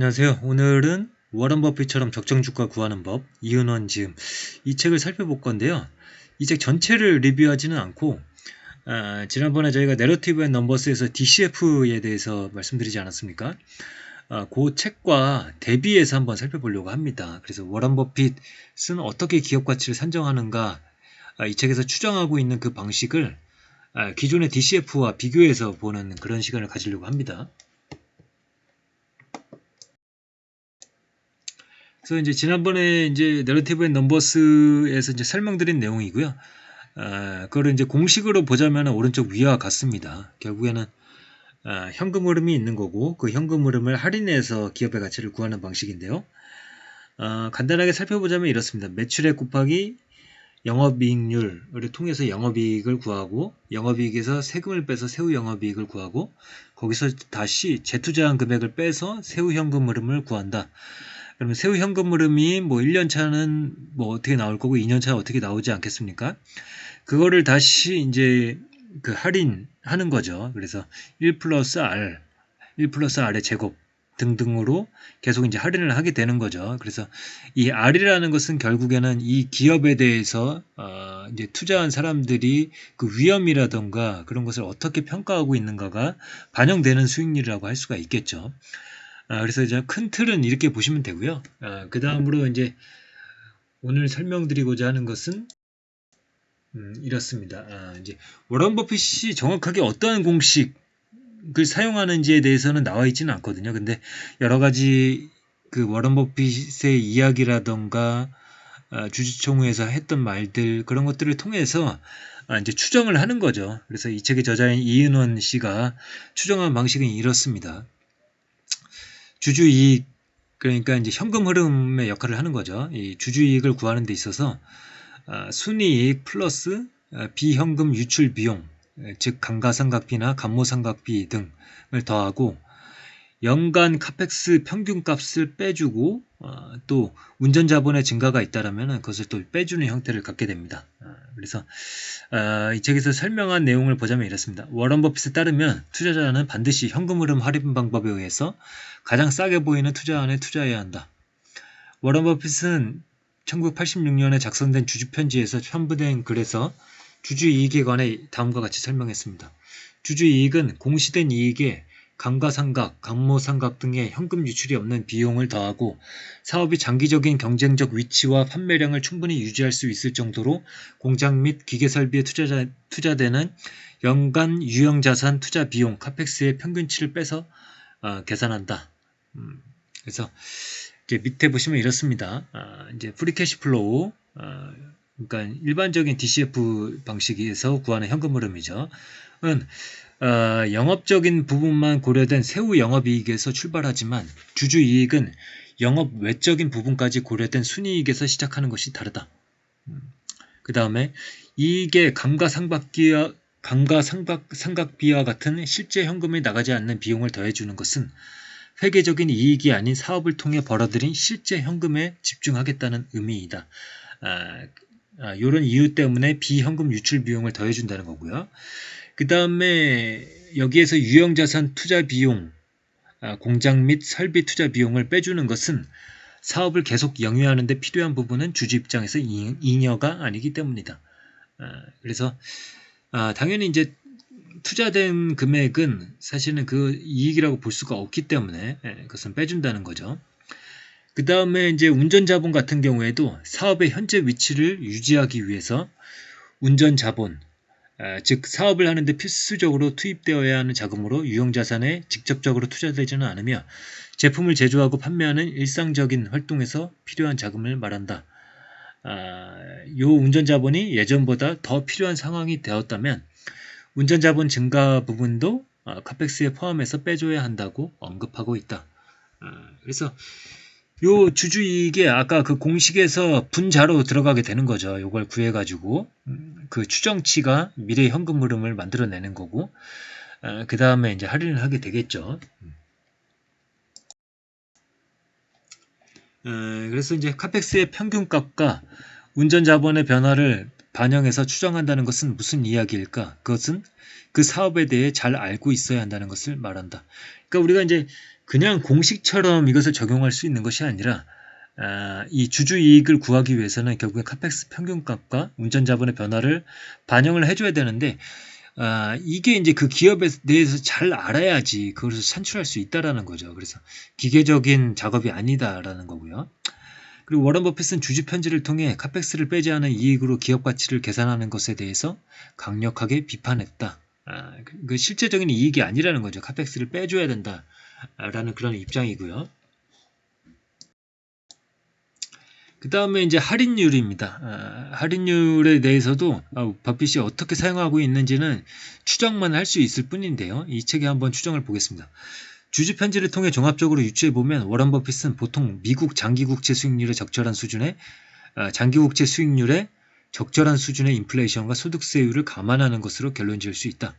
안녕하세요. 오늘은 워런 버핏처럼 적정주가 구하는 법, 이은원 지음 이 책을 살펴볼 건데요. 이 책 전체를 리뷰하지는 않고 지난번에 저희가 내러티브 앤 넘버스에서 DCF에 대해서 말씀드리지 않았습니까? 그 책과 대비해서 한번 살펴보려고 합니다. 그래서 워런 버핏은 어떻게 기업 가치를 산정하는가, 이 책에서 추정하고 있는 그 방식을 기존의 DCF와 비교해서 보는 그런 시간을 가지려고 합니다. 그래서 이제 지난번에 이제 내러티브 앤 넘버스에서 이제 설명드린 내용이고요. 그거를 이제 공식으로 보자면 오른쪽 위와 같습니다. 결국에는 현금 흐름이 있는 거고 그 현금 흐름을 할인해서 기업의 가치를 구하는 방식인데요. 간단하게 살펴보자면 이렇습니다. 매출액 곱하기 영업이익률을 통해서 영업이익을 구하고 영업이익에서 세금을 빼서 세후 영업이익을 구하고 거기서 다시 재투자한 금액을 빼서 세후 현금 흐름을 구한다. 그러면 세후 현금 흐름이 뭐 1년 차는 뭐 어떻게 나올 거고 2년 차 어떻게 나오지 않겠습니까? 그거를 다시 이제 그 할인하는 거죠. 그래서 1 플러스 R, 1 플러스 R의 제곱 등등으로 계속 이제 할인을 하게 되는 거죠. 그래서 이 R이라는 것은 결국에는 이 기업에 대해서 이제 투자한 사람들이 그 위험이라던가 그런 것을 어떻게 평가하고 있는가가 반영되는 수익률이라고 할 수가 있겠죠. 그래서 이제 큰 틀은 이렇게 보시면 되고요. 그 다음으로 이제 오늘 설명드리고자 하는 것은 이렇습니다. 이제 워런 버핏이 정확하게 어떠한 공식을 사용하는지에 대해서는 나와 있지는 않거든요. 근데 여러 가지 그 워런 버핏의 이야기라던가 주주총회에서 했던 말들 그런 것들을 통해서 이제 추정을 하는 거죠. 그래서 이 책의 저자인 이은원 씨가 추정한 방식은 이렇습니다. 주주이익 그러니까 이제 현금 흐름의 역할을 하는 거죠. 이 주주이익을 구하는 데 있어서 순이익 플러스 비현금 유출 비용, 즉 감가상각비나 감모상각비 등을 더하고 연간 카펙스 평균값을 빼주고 또 운전자본의 증가가 있다라면 그것을 또 빼주는 형태를 갖게 됩니다. 그래서 이 책에서 설명한 내용을 보자면 이렇습니다. 워런 버핏에 따르면 투자자는 반드시 현금 흐름 할인 방법에 의해서 가장 싸게 보이는 투자안에 투자해야 한다. 워런 버핏은 1986년에 작성된 주주편지에서 첨부된 글에서 주주이익에 관해 다음과 같이 설명했습니다. 주주이익은 공시된 이익에 감가상각, 감모상각 등의 현금 유출이 없는 비용을 더하고 사업이 장기적인 경쟁적 위치와 판매량을 충분히 유지할 수 있을 정도로 공장 및 기계설비에 투자되는 연간 유형자산 투자 비용, 카펙스의 평균치를 빼서 계산한다. 그래서 이제 밑에 보시면 이렇습니다. 이제 프리캐시플로우, 그러니까 일반적인 DCF 방식에서 구하는 현금 흐름이죠. 영업적인 부분만 고려된 세후 영업이익에서 출발하지만 주주이익은 영업 외적인 부분까지 고려된 순이익에서 시작하는 것이 다르다. 그 다음에 이익의 감가상각비와 같은 실제 현금이 나가지 않는 비용을 더해주는 것은 회계적인 이익이 아닌 사업을 통해 벌어들인 실제 현금에 집중하겠다는 의미이다. 이런 이유 때문에 비현금 유출 비용을 더해준다는 거고요. 그 다음에 여기에서 유형자산 투자 비용, 공장 및 설비 투자 비용을 빼주는 것은 사업을 계속 영위하는 데 필요한 부분은 주주 입장에서 잉여가 아니기 때문이다. 그래서 당연히 이제 투자된 금액은 사실은 그 이익이라고 볼 수가 없기 때문에 그것은 빼준다는 거죠. 그 다음에 이제 운전자본 같은 경우에도 사업의 현재 위치를 유지하기 위해서 운전자본, 즉 사업을 하는데 필수적으로 투입되어야 하는 자금으로 유형자산에 직접적으로 투자되지는 않으며 제품을 제조하고 판매하는 일상적인 활동에서 필요한 자금을 말한다. 요 운전자본이 예전보다 더 필요한 상황이 되었다면 운전자본 증가 부분도 카펙스에 포함해서 빼줘야 한다고 언급하고 있다. 그래서 요 주주이익에 아까 그 공식에서 분자로 들어가게 되는 거죠. 요걸 구해가지고 그 추정치가 미래 현금 흐름을 만들어내는 거고 그 다음에 이제 할인을 하게 되겠죠. 그래서 이제 카펙스의 평균값과 운전자본의 변화를 반영해서 추정한다는 것은 무슨 이야기일까? 그것은 그 사업에 대해 잘 알고 있어야 한다는 것을 말한다. 그러니까 우리가 이제 그냥 공식처럼 이것을 적용할 수 있는 것이 아니라 이 주주이익을 구하기 위해서는 결국엔 카펙스 평균값과 운전자본의 변화를 반영을 해줘야 되는데 이게 이제 그 기업에 대해서 잘 알아야지 그것을 산출할 수 있다라는 거죠. 그래서 기계적인 작업이 아니다라는 거고요. 그리고 워런 버핏은 주주 편지를 통해 카펙스를 빼지 않은 이익으로 기업 가치를 계산하는 것에 대해서 강력하게 비판했다. 그 실제적인 이익이 아니라는 거죠. 카펙스를 빼줘야 된다라는 그런 입장이고요. 그 다음에 이제 할인율입니다. 할인율에 대해서도 버핏이 어떻게 사용하고 있는지는 추정만 할 수 있을 뿐인데요. 이 책에 한번 추정을 보겠습니다. 주주 편지를 통해 종합적으로 유추해보면 워런 버핏은 보통 미국 장기국채 수익률의 적절한 수준의 인플레이션과 소득세율을 감안하는 것으로 결론 지을 수 있다.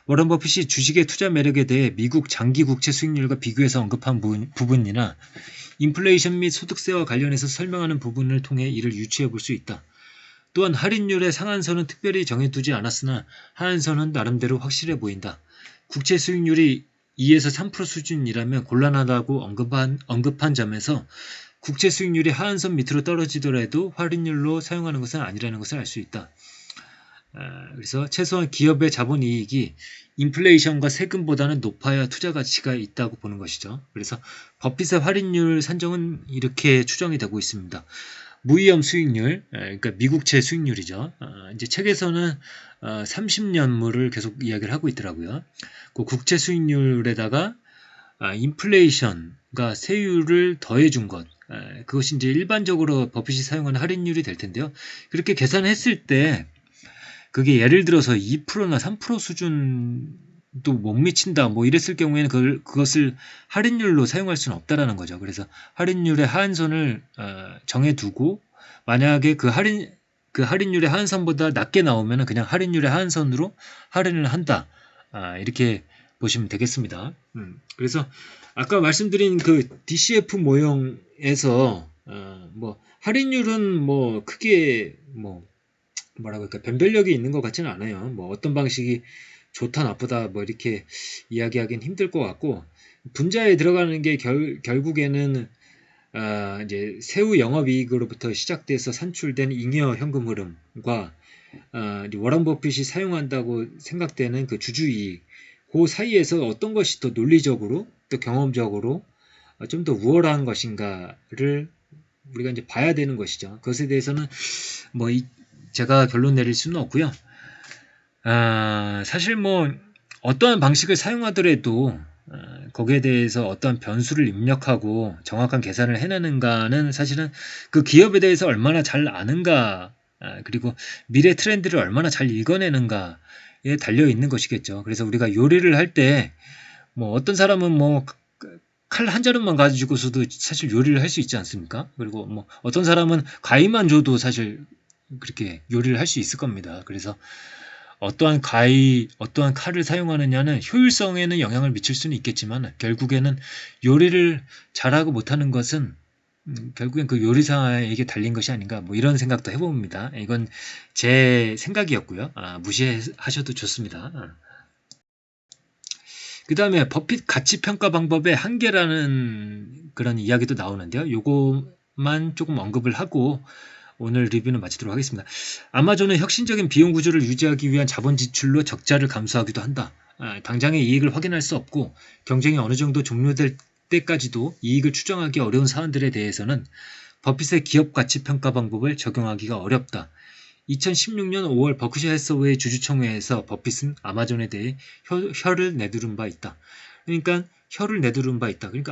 워런 버핏이 주식의 투자 매력에 대해 미국 장기국채 수익률과 비교해서 언급한 부분이나 인플레이션 및 소득세와 관련해서 설명하는 부분을 통해 이를 유추해 볼 수 있다. 또한 할인율의 상한선은 특별히 정해두지 않았으나 하한선은 나름대로 확실해 보인다. 국채 수익률이 2에서 3% 수준이라면 곤란하다고 언급한 점에서 국채 수익률이 하한선 밑으로 떨어지더라도 할인율로 사용하는 것은 아니라는 것을 알 수 있다. 그래서 최소한 기업의 자본이익이 인플레이션과 세금보다는 높아야 투자 가치가 있다고 보는 것이죠. 그래서 버핏의 할인율 산정은 이렇게 추정이 되고 있습니다. 무위험 수익률, 그러니까 미국채 수익률이죠. 이제 책에서는 30년물을 계속 이야기를 하고 있더라고요. 그 국채 수익률에다가 인플레이션과 세율을 더해준 것, 그것이 이제 일반적으로 버핏이 사용하는 할인율이 될 텐데요. 그렇게 계산했을 때 그게 예를 들어서 2%나 3% 수준도 못 미친다 뭐 이랬을 경우에는 그것을 할인율로 사용할 수는 없다라는 거죠. 그래서 할인율의 하한선을 정해두고 만약에 그 할인율의 하한선보다 낮게 나오면 그냥 할인율의 하한선으로 할인을 한다. 이렇게 보시면 되겠습니다. 그래서 아까 말씀드린 그 DCF 모형에서 뭐 할인율은 뭐 크게 뭐라고 할까 변별력이 있는 것 같지는 않아요. 뭐 어떤 방식이 좋다 나쁘다 뭐 이렇게 이야기하기는 힘들 것 같고 분자에 들어가는 게 결국에는 이제 세후 영업이익으로부터 시작돼서 산출된 잉여 현금 흐름과 워런 버핏이 사용한다고 생각되는 그 주주이익 그 사이에서 어떤 것이 더 논리적으로 또 경험적으로 좀 더 우월한 것인가를 우리가 이제 봐야 되는 것이죠. 그것에 대해서는 뭐 제가 결론 내릴 수는 없고요. 사실 뭐 어떠한 방식을 사용하더라도 거기에 대해서 어떠한 변수를 입력하고 정확한 계산을 해내는가는 사실은 그 기업에 대해서 얼마나 잘 아는가 그리고 미래 트렌드를 얼마나 잘 읽어내는가에 달려 있는 것이겠죠. 그래서 우리가 요리를 할 때 뭐 어떤 사람은 뭐 칼 한 자루만 가지고서도 사실 요리를 할 수 있지 않습니까? 그리고 뭐 어떤 사람은 가위만 줘도 사실 그렇게 요리를 할 수 있을 겁니다. 그래서 어떠한 칼을 사용하느냐는 효율성에는 영향을 미칠 수는 있겠지만 결국에는 요리를 잘하고 못하는 것은 결국엔 그 요리사에게 달린 것이 아닌가 뭐 이런 생각도 해봅니다. 이건 제 생각이었고요. 무시하셔도 좋습니다. 그 다음에 버핏 가치평가 방법의 한계라는 그런 이야기도 나오는데요. 요것만 조금 언급을 하고 오늘 리뷰는 마치도록 하겠습니다. 아마존은 혁신적인 비용 구조를 유지하기 위한 자본 지출로 적자를 감수하기도 한다. 당장의 이익을 확인할 수 없고 경쟁이 어느 정도 종료될 때까지도 이익을 추정하기 어려운 사안들에 대해서는 버핏의 기업 가치 평가 방법을 적용하기가 어렵다. 2016년 5월 버크셔 해서웨이 주주총회에서 버핏은 아마존에 대해 혀를 내두른 바 있다. 그러니까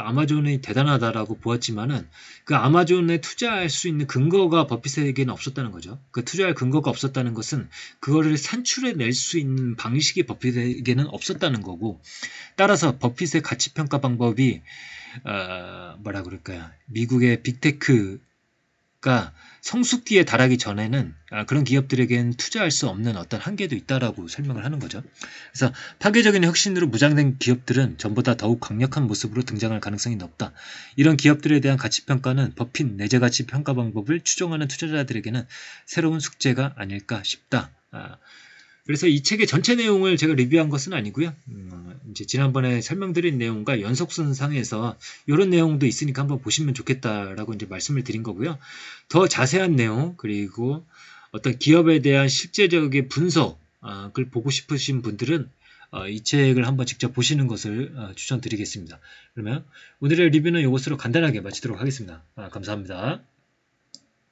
아마존이 대단하다라고 보았지만은 그 아마존에 투자할 수 있는 근거가 버핏에게는 없었다는 거죠. 그 투자할 근거가 없었다는 것은 그거를 산출해낼 수 있는 방식이 버핏에게는 없었다는 거고 따라서 버핏의 가치평가 방법이 뭐라 그럴까요? 미국의 빅테크가 성숙기에 달하기 전에는 그런 기업들에게는 투자할 수 없는 어떤 한계도 있다라고 설명을 하는 거죠. 그래서 파괴적인 혁신으로 무장된 기업들은 전보다 더욱 강력한 모습으로 등장할 가능성이 높다. 이런 기업들에 대한 가치평가는 버핏 내재가치 평가 방법을 추종하는 투자자들에게는 새로운 숙제가 아닐까 싶다. 그래서 이 책의 전체 내용을 제가 리뷰한 것은 아니고요. 이제 지난번에 설명드린 내용과 연속선상에서 이런 내용도 있으니까 한번 보시면 좋겠다라고 이제 말씀을 드린 거고요. 더 자세한 내용 그리고 어떤 기업에 대한 실제적인 분석을 보고 싶으신 분들은 이 책을 한번 직접 보시는 것을 추천드리겠습니다. 그러면 오늘의 리뷰는 이것으로 간단하게 마치도록 하겠습니다. 감사합니다.